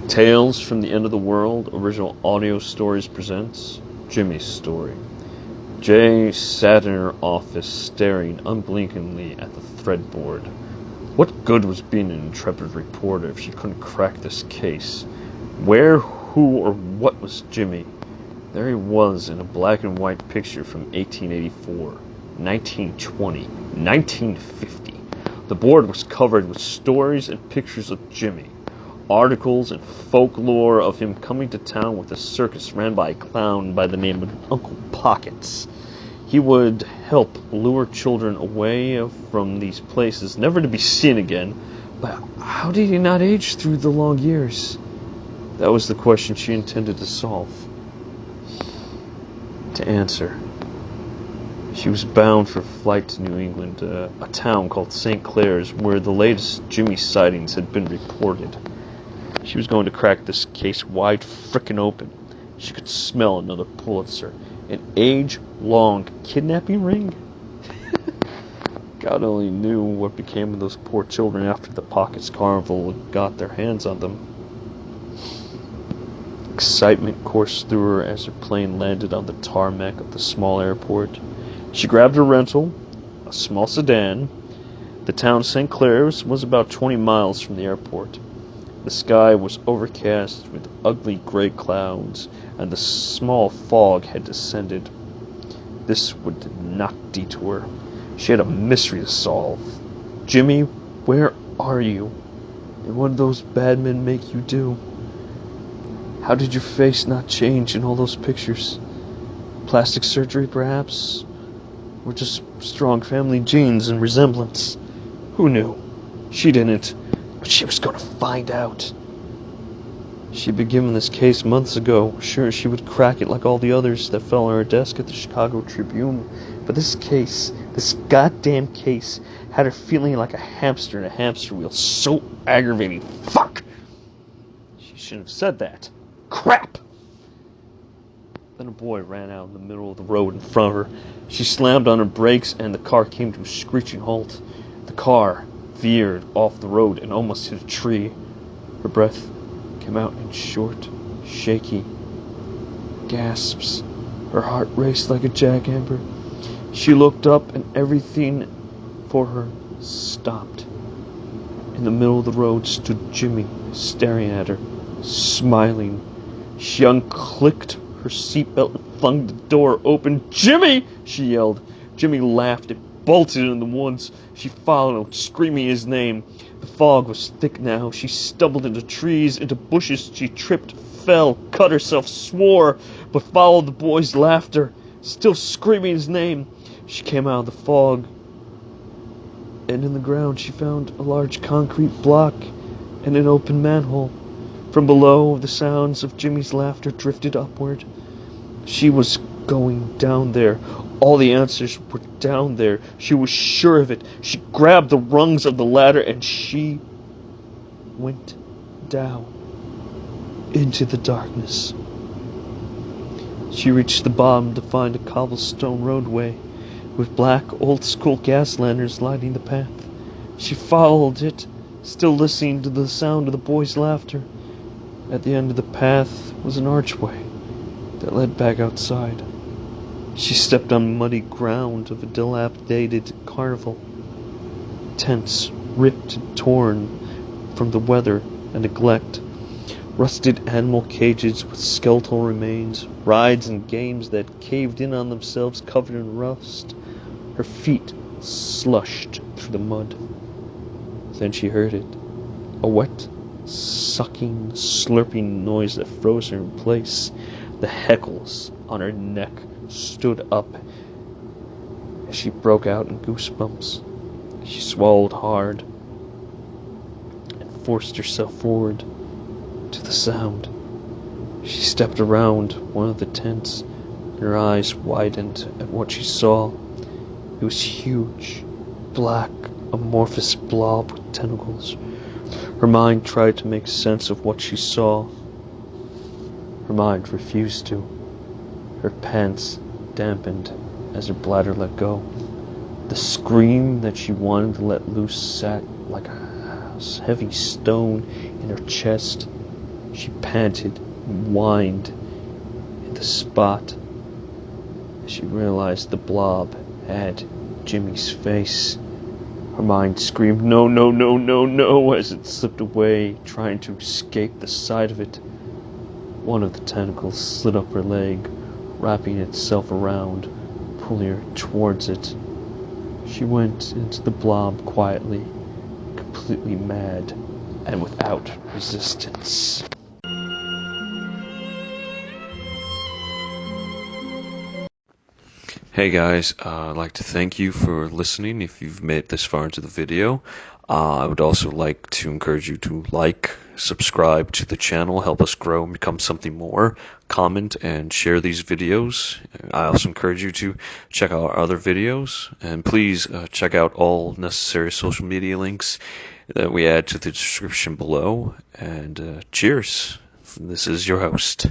Tales from the End of the World Original Audio Stories presents Jimmy's Story. Jay sat in her office staring unblinkingly at the threadboard. What good was being an intrepid reporter if she couldn't crack this case? Where, who, or what was Jimmy? There he was in a black and white picture from 1884, 1920, 1950. The board was covered with stories and pictures of Jimmy. Articles and folklore of him coming to town with a circus ran by a clown by the name of Uncle Pockets. He would help lure children away from these places, never to be seen again. But how did he not age through the long years? That was the question she intended to solve. To answer. She was bound for flight to New England, a town called St. Clair's, where the latest Jimmy sightings had been reported. She was going to crack this case wide frickin' open. She could smell another Pulitzer. An age-long kidnapping ring? God only knew what became of those poor children after the Pockets Carnival got their hands on them. Excitement coursed through her as her plane landed on the tarmac of the small airport. She grabbed her rental, a small sedan. The town St. Clair's was about 20 miles from the airport. The sky was overcast with ugly gray clouds, and the small fog had descended. This would not detour. She had a mystery to solve. Jimmy, where are you? And what did those bad men make you do? How did your face not change in all those pictures? Plastic surgery, perhaps? Or just strong family genes and resemblance? Who knew? She didn't. But she was going to find out. She'd been given this case months ago, sure she would crack it like all the others that fell on her desk at the Chicago Tribune. But this case, this goddamn case, had her feeling like a hamster in a hamster wheel. So aggravating. Fuck! She shouldn't have said that. Crap! Then a boy ran out in the middle of the road in front of her. She slammed on her brakes and the car came to a screeching halt. The car veered off the road and almost hit a tree. Her breath came out in short, shaky gasps. Her heart raced like a jackhammer. She looked up and everything for her stopped. In the middle of the road stood Jimmy, staring at her, smiling. She unclicked her seatbelt and flung the door open. "Jimmy!" she yelled. Jimmy laughed and bolted in the woods. She followed him, screaming his name. The fog was thick now. She stumbled into trees, into bushes. She tripped, fell, cut herself, swore, but followed the boy's laughter, still screaming his name. She came out of the fog, and in the ground she found a large concrete block and an open manhole. From below, the sounds of Jimmy's laughter drifted upward. She was going down there. All the answers were down there. She was sure of it. She grabbed the rungs of the ladder and she went down into the darkness. She reached the bottom to find a cobblestone roadway with black old-school gas lanterns lighting the path. She followed it, still listening to the sound of the boy's laughter. At the end of the path was an archway that led back outside. She stepped on muddy ground of a dilapidated carnival. Tents ripped and torn from the weather and neglect. Rusted animal cages with skeletal remains. Rides and games that caved in on themselves covered in rust. Her feet slushed through the mud. Then she heard it. A wet, sucking, slurping noise that froze her in place. The heckles on her neck stood up as she broke out in goosebumps. She swallowed hard and forced herself forward to the sound. She stepped around one of the tents and her eyes widened at what she saw. It was huge, black, amorphous blob with tentacles. Her mind tried to make sense of what she saw. Her mind refused to. Her pants dampened as her bladder let go. The scream that she wanted to let loose sat like a heavy stone in her chest. She panted and whined in the spot. She realized the blob had Jimmy's face. Her mind screamed, "No, no, no, no, no," as it slipped away, trying to escape the sight of it. One of the tentacles slid up her leg, wrapping itself around, pulling her towards it. She went into the blob quietly, completely mad, and without resistance. Hey guys, I'd like to thank you for listening if you've made it this far into the video. I would also like to encourage you to like, subscribe to the channel, help us grow and become something more, comment and share these videos. I also encourage you to check out our other videos, and please check out all necessary social media links that we add to the description below. And cheers. This is your host.